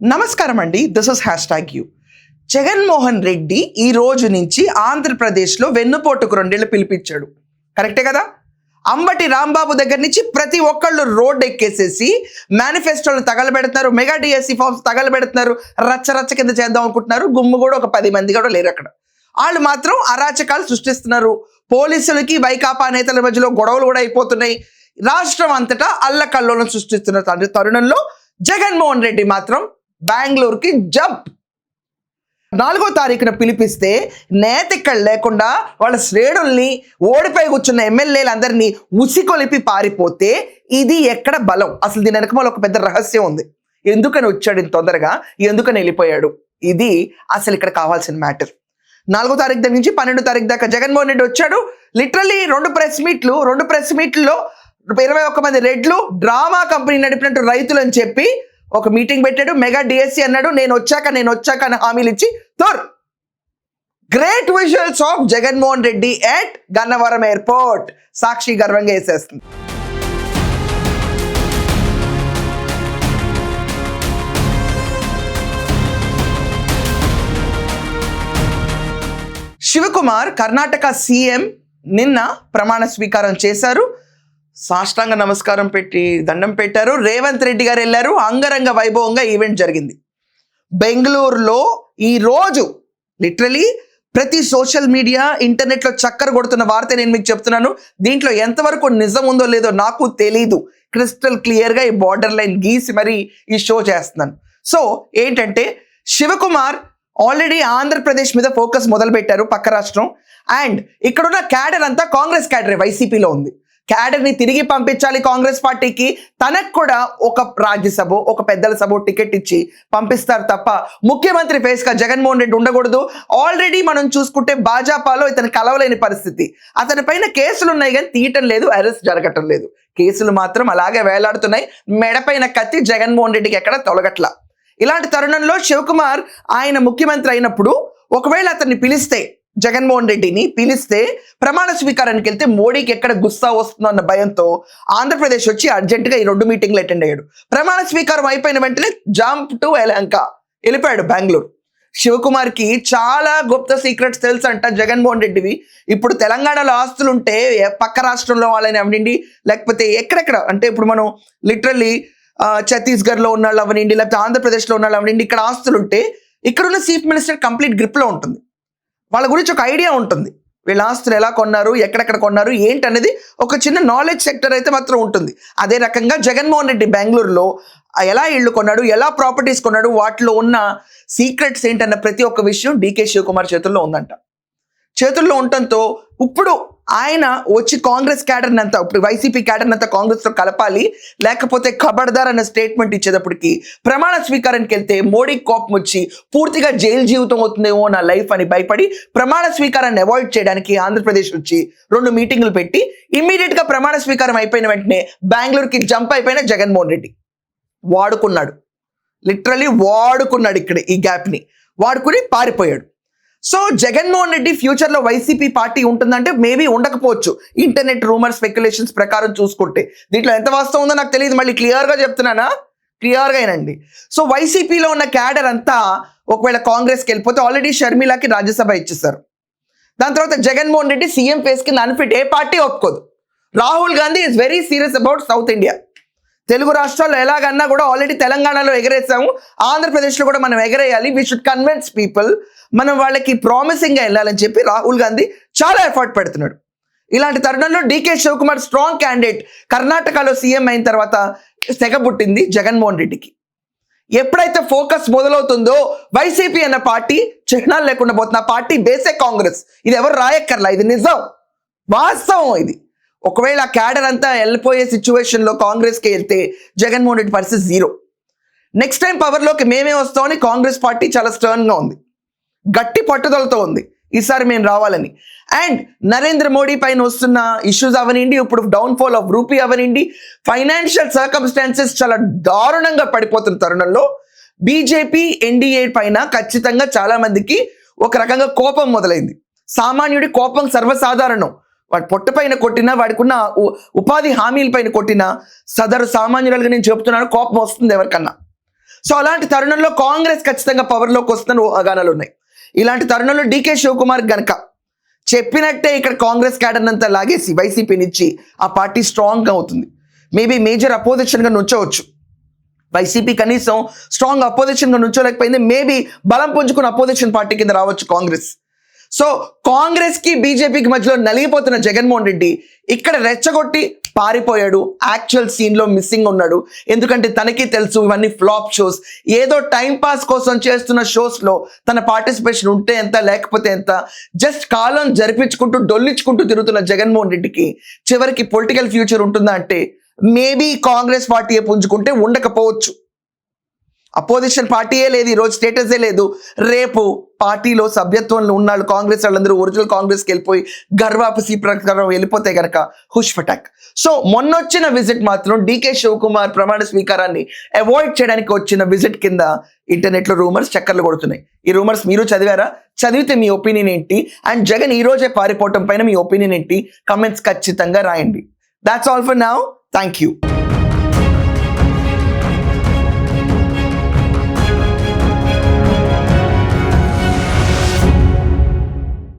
నమస్కారం అండి. This is #you. Jaganmohan Reddy ఈ రోజు నుంచి ఆంధ్రప్రదేశ్లో వెన్నుపోటుకు 2 ఏళ్ళు పిలిపించాడు. కరెక్టే కదా? అంబటి రాంబాబు దగ్గర నుంచి ప్రతి ఒక్కళ్ళు రోడ్ ఎక్కేసేసి మేనిఫెస్టోలు తగలబెడుతున్నారు, మెగా డిఎస్సి ఫార్మ్స్ తగలబెడుతున్నారు, రచ్చ కింద చేద్దాం అనుకుంటున్నారు. గుమ్ము కూడా ఒక 10 మంది కూడా లేరు అక్కడ. వాళ్ళు మాత్రం అరాచకాలు సృష్టిస్తున్నారు. పోలీసులకి వైకాపా నేతల మధ్యలో గొడవలు కూడా అయిపోతున్నాయి. రాష్ట్రం అంతటా అల్లకల్లోలం సృష్టిస్తున్న తరుణంలో జగన్మోహన్ రెడ్డి మాత్రం బెంగళూరుకి జంప్. 4వ తారీఖున పిలిపిస్తే నేతిక్కడ లేకుండా వాళ్ళ శ్రేణుల్ని ఓడిపోయి కూర్చున్న ఎమ్మెల్యేలందరినీ ఉసికొలిపి పారిపోతే ఇది ఎక్కడ బలం? అసలు దీని వెనక ఒక పెద్ద రహస్యం ఉంది. ఎందుకని వచ్చాడు ఇంత తొందరగా, ఎందుకని వెళ్ళిపోయాడు? ఇది అసలు ఇక్కడ కావాల్సిన మ్యాటర్. 4వ తారీఖు దగ్గర నుంచి 12వ తారీఖు దాకా జగన్మోహన్ రెడ్డి వచ్చాడు. లిటరల్లీ 2 ప్రెస్ మీట్లో 21 మంది రెడ్లు డ్రామా కంపెనీ నడిపినట్టు రైతులు అని చెప్పి ఒక మీటింగ్ పెట్టాడు. మెగా డిఎస్సి అన్నాడు, నేను వచ్చాక అని హామీలు ఇచ్చి great visuals of Jaganmohan Reddy at Gannavaram airport. Sakshi గర్వంగా వేసేస్తుంది. శివకుమార్ కర్ణాటక సీఎం నిన్న ప్రమాణ స్వీకారం చేశారు. సాష్టాంగ నమస్కారం పెట్టి దండం పెట్టారు. రేవంత్ రెడ్డి గారు వెళ్ళారు. అంగరంగ వైభవంగా ఈవెంట్ జరిగింది బెంగళూరులో. ఈ రోజు లిటరలీ ప్రతి సోషల్ మీడియా ఇంటర్నెట్లో చక్కర కొడుతున్న వార్త నేను మీకు చెప్తున్నాను. దీంట్లో ఎంతవరకు నిజం ఉందో లేదో నాకు తెలీదు. క్రిస్టల్ క్లియర్గా ఈ బార్డర్ లైన్ గీసి మరి ఈ షో చేస్తున్నాను. సో ఏంటంటే శివకుమార్ ఆల్రెడీ ఆంధ్రప్రదేశ్ మీద ఫోకస్ మొదలు పెట్టారు, పక్క రాష్ట్రం. అండ్ ఇక్కడున్న క్యాడర్ అంతా కాంగ్రెస్ క్యాడరే, వైసీపీలో ఉంది. క్యాడర్ని తిరిగి పంపించాలి కాంగ్రెస్ పార్టీకి. తనకు కూడా ఒక రాజ్యసభ, ఒక పెద్దల సభ టికెట్ ఇచ్చి పంపిస్తారు తప్ప ముఖ్యమంత్రి ఫేస్గా జగన్మోహన్ రెడ్డి ఉండకూడదు. ఆల్రెడీ మనం చూసుకుంటే భాజపాలో ఇతను కలవలేని పరిస్థితి. అతని పైన కేసులు ఉన్నాయి కానీ తీయటం లేదు, అరెస్ట్ జరగటం లేదు. కేసులు మాత్రం అలాగే వేలాడుతున్నాయి. మెడపైన కత్తి జగన్మోహన్ రెడ్డికి ఎక్కడ తొలగట్లా. ఇలాంటి తరుణంలో శివకుమార్ ఆయన ముఖ్యమంత్రి అయినప్పుడు ఒకవేళ అతన్ని పిలిస్తే, జగన్మోహన్ రెడ్డిని పిలిస్తే ప్రమాణ స్వీకారానికి వెళ్తే మోడీకి ఎక్కడ గుస్సా వస్తుందో అన్న భయంతో ఆంధ్రప్రదేశ్ వచ్చి అర్జెంటుగా ఈ 2 మీటింగ్లు అటెండ్ అయ్యాడు. ప్రమాణ స్వీకారం అయిపోయిన వెంటనే జంప్ టు యలహంక వెళ్ళిపోయాడు బెంగళూరు. శివకుమార్కి చాలా గుప్త సీక్రెట్స్ తెలుసు అంట జగన్మోహన్ రెడ్డివి. ఇప్పుడు తెలంగాణలో ఆస్తులు ఉంటే పక్క రాష్ట్రంలో వాళ్ళని అవనండి, లేకపోతే ఎక్కడెక్కడ అంటే ఇప్పుడు మనం లిటరల్లీ ఛత్తీస్గఢ్లో ఉన్న వాళ్ళు అవనండి, లేకపోతే ఆంధ్రప్రదేశ్లో ఉన్న వాళ్ళు అవనండి, ఇక్కడ ఆస్తులు ఉంటే ఇక్కడున్న చీఫ్ మినిస్టర్ కంప్లీట్ గ్రిప్లో ఉంటుంది. వాళ్ళ గురించి ఒక ఐడియా ఉంటుంది. వీళ్ళ ఆస్తులు ఎలా కొన్నారు, ఎక్కడెక్కడ కొన్నారు, ఏంటనేది ఒక చిన్న నాలెడ్జ్ సెక్టర్ అయితే మాత్రం ఉంటుంది. అదే రకంగా జగన్మోహన్ రెడ్డి బెంగళూరులో ఎలా ఇళ్ళు కొన్నాడు, ఎలా ప్రాపర్టీస్ కొన్నాడు, వాటిలో ఉన్న సీక్రెట్స్ ఏంటన్న ప్రతి ఒక్క విషయం డీకే శివకుమార్ చేతుల్లో ఉందంట. చేతుల్లో ఉండటంతో ఇప్పుడు ఆయన వచ్చి కాంగ్రెస్ క్యాడర్ని అంతా, ఇప్పుడు వైసీపీ క్యాడర్ని అంతా కాంగ్రెస్తో కలపాలి, లేకపోతే ఖబర్దార్ అన్న స్టేట్మెంట్ ఇచ్చేటప్పటికి ప్రమాణ స్వీకారానికి వెళ్తే మోడీ కోపం వచ్చి పూర్తిగా జైలు జీవితం అవుతుందేమో నా లైఫ్ అని భయపడి ప్రమాణ స్వీకారాన్ని అవాయిడ్ చేయడానికి ఆంధ్రప్రదేశ్ వచ్చి 2 మీటింగ్లు పెట్టి ఇమ్మీడియట్గా ప్రమాణ స్వీకారం అయిపోయిన వెంటనే బెంగళూరుకి జంప్ అయిపోయిన జగన్మోహన్ రెడ్డి వాడుకున్నాడు. లిటరలీ వాడుకున్నాడు. ఇక్కడ ఈ గ్యాప్ని వాడుకుని పారిపోయాడు. సో జగన్మోహన్ రెడ్డి ఫ్యూచర్లో వైసీపీ పార్టీ ఉంటుందంటే మేబీ ఉండకపోవచ్చు. ఇంటర్నెట్ రూమర్ స్పెక్యులేషన్స్ ప్రకారం చూసుకుంటే దీంట్లో ఎంత వాస్తవం ఉందో నాకు తెలియదు. మళ్ళీ క్లియర్గా చెప్తున్నానా, క్లియర్గానండి. సో వైసీపీలో ఉన్న క్యాడర్ అంతా ఒకవేళ కాంగ్రెస్కి వెళ్ళిపోతే ఆల్రెడీ షర్మిలాకి రాజ్యసభ ఇచ్చేస్తారు. దాని తర్వాత జగన్మోహన్ రెడ్డి సీఎం ఫేస్ కింద అన్ఫిట్, ఏ పార్టీ ఒప్పుకోదు. Rahul Gandhi is very serious about south India. Telugu రాష్ట్రాల్లో ఎలాగన్నా కూడా ఆల్రెడీ తెలంగాణలో ఎగరేసాము, ఆంధ్రప్రదేశ్లో కూడా మనం ఎగరేయాలి. వీ షుడ్ కన్విన్స్ పీపుల్, మనం వాళ్ళకి ప్రామిసింగ్గా వెళ్ళాలని చెప్పి రాహుల్ గాంధీ చాలా ఎఫర్ట్ పెడుతున్నాడు. ఇలాంటి తరుణంలో డీకే శివకుమార్ స్ట్రాంగ్ క్యాండిడేట్. కర్ణాటకలో సీఎం అయిన తర్వాత తెగబుట్టింది జగన్మోహన్ రెడ్డికి. ఎప్పుడైతే ఫోకస్ మొదలవుతుందో వైసీపీ అన్న పార్టీ చిహ్నాలు లేకుండా పోతున్న పార్టీ బేసే కాంగ్రెస్. ఇది ఎవరు రాయక్కర్లా, ఇది నిజం, వాస్తవం. ఇది ఒకవేళ క్యాడర్ అంతా వెళ్ళిపోయే సిచ్యువేషన్లో కాంగ్రెస్కి వెళ్తే జగన్మోహన్ రెడ్డి పరిస్థితి 0. నెక్స్ట్ టైం పవర్లోకి మేమే వస్తామని కాంగ్రెస్ పార్టీ చాలా స్టర్న్గా ఉంది, గట్టి పట్టుదలతో ఉంది ఈసారి మేము రావాలని. అండ్ నరేంద్ర మోడీ పైన వస్తున్న ఇష్యూస్ అవనండి, ఇప్పుడు డౌన్ఫాల్ ఆఫ్ రూపీ అవనండి, ఫైనాన్షియల్ సర్కమ్స్టాన్సెస్ చాలా దారుణంగా పడిపోతున్న తరుణంలో బీజేపీ ఎన్డీఏ పైన ఖచ్చితంగా చాలా మందికి ఒక రకంగా కోపం మొదలైంది. సామాన్యుడి కోపం సర్వసాధారణం. వాడి పొట్టపైన కొట్టినా, వాడికున్న ఉపాధి హామీల పైన కొట్టినా, సదరు సామాన్యులుగా నేను చెప్తున్నాను, కోపం వస్తుంది ఎవరికన్నా. సో అలాంటి తరుణంలో కాంగ్రెస్ ఖచ్చితంగా పవర్లోకి వస్తున్న ఊహాగానాలు ఉన్నాయి. ఇలాంటి తరుణంలో డీకే శివకుమార్ గనక చెప్పినట్టే ఇక్కడ కాంగ్రెస్ క్యాడర్ అంతా లాగేసి వైసీపీనిచ్చి ఆ పార్టీ స్ట్రాంగ్గా అవుతుంది. మేబీ మేజర్ అపోజిషన్గా నుంచోవచ్చు. వైసీపీ కనీసం స్ట్రాంగ్ అపోజిషన్గా నుంచోలేకపోయింది. మేబీ బలం పుంజుకున్న అపోజిషన్ పార్టీ కింద రావచ్చు కాంగ్రెస్. సో కాంగ్రెస్కి బీజేపీకి మధ్యలో నలిగిపోతున్న జగన్మోహన్ రెడ్డి ఇక్కడ రెచ్చగొట్టి పారిపోయాడు. యాక్చువల్ సీన్లో మిస్సింగ్ ఉన్నాడు. ఎందుకంటే తనకి తెలుసు ఇవన్నీ ఫ్లాప్ షోస్, ఏదో టైం పాస్ కోసం చేస్తున్న షోస్లో తన పార్టిసిపేషన్ ఉంటే ఎంత లేకపోతే ఎంత, జస్ట్ కాలం జరిపించుకుంటూ డొల్లించుకుంటూ తిరుగుతున్న జగన్మోహన్ రెడ్డికి చివరికి పొలిటికల్ ఫ్యూచర్ ఉంటుందా అంటే మేబీ కాంగ్రెస్ పార్టీయే పుంజుకుంటే ఉండకపోవచ్చు. అపోజిషన్ పార్టీయే లేదు, ఈరోజు స్టేటసే లేదు. రేపు పార్టీలో సభ్యత్వంలో ఉన్నాళ్ళు కాంగ్రెస్ వాళ్ళందరూ ఒరిజినల్ కాంగ్రెస్కి వెళ్ళిపోయి గర్వాపసి ప్రకారం వెళ్ళిపోతే కనుక హుష్ ఫటాక్. సో మొన్నొచ్చిన విజిట్ మాత్రం డీకే శివకుమార్ ప్రమాణ స్వీకారాన్ని అవాయిడ్ చేయడానికి వచ్చిన విజిట్ కింద ఇంటర్నెట్లో రూమర్స్ చక్కర్లు కొడుతున్నాయి. ఈ రూమర్స్ మీరు చదివారా? చదివితే మీ ఒపీనియన్ ఏంటి? అండ్ జగన్ ఈ రోజే పారిపోవటం పైన మీ ఒపీనియన్ ఏంటి? కమెంట్స్ ఖచ్చితంగా రాయండి. That's all for now. Thank you.